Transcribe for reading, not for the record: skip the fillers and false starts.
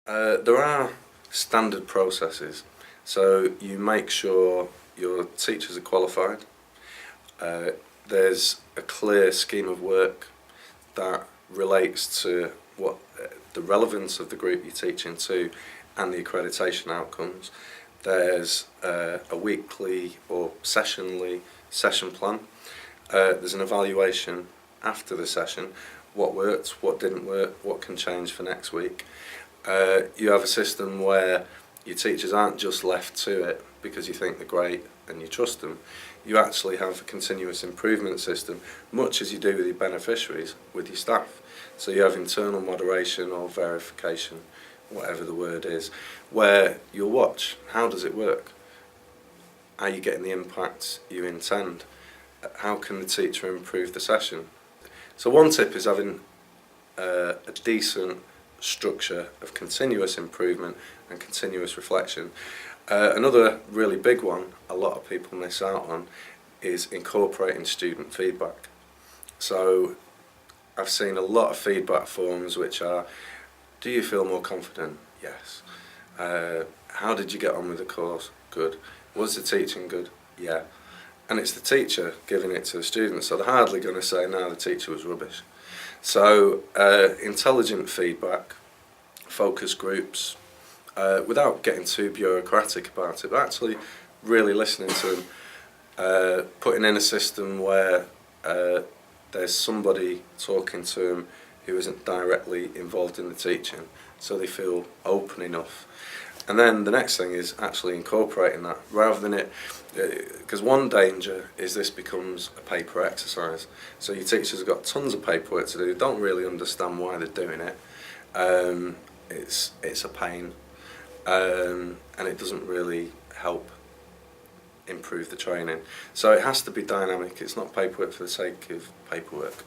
There are standard processes, so you make sure your teachers are qualified. There's a clear scheme of work that relates to what the relevance of the group you're teaching to and the accreditation outcomes. There's a weekly or sessionally session plan. There's an evaluation after the session, what worked, what didn't work, what can change for next week. You have a system where your teachers aren't just left to it because you think they're great and you trust them. You actually have a continuous improvement system, much as you do with your beneficiaries, with your staff. So you have internal moderation or verification, whatever the word is, where you'll watch, how does it work? Are you getting the impact you intend? How can the teacher improve the session? So one tip is having a decent structure of continuous improvement and continuous reflection. Another really big one a lot of people miss out on is incorporating student feedback. So I've seen a lot of feedback forms which are, do you feel more confident? Yes. How did you get on with the course? Good. Was the teaching good? Yeah. And it's the teacher giving it to the students, so they're hardly going to say, no, the teacher was rubbish. So intelligent feedback, focus groups, without getting too bureaucratic about it, but actually really listening to them, putting in a system where there's somebody talking to them who isn't directly involved in the teaching, so they feel open enough. And then the next thing is actually incorporating that, rather than it, because one danger is this becomes a paper exercise. So your teachers have got tons of paperwork to do, don't really understand why they're doing it. It's a pain, and it doesn't really help improve the training. So it has to be dynamic, it's not paperwork for the sake of paperwork.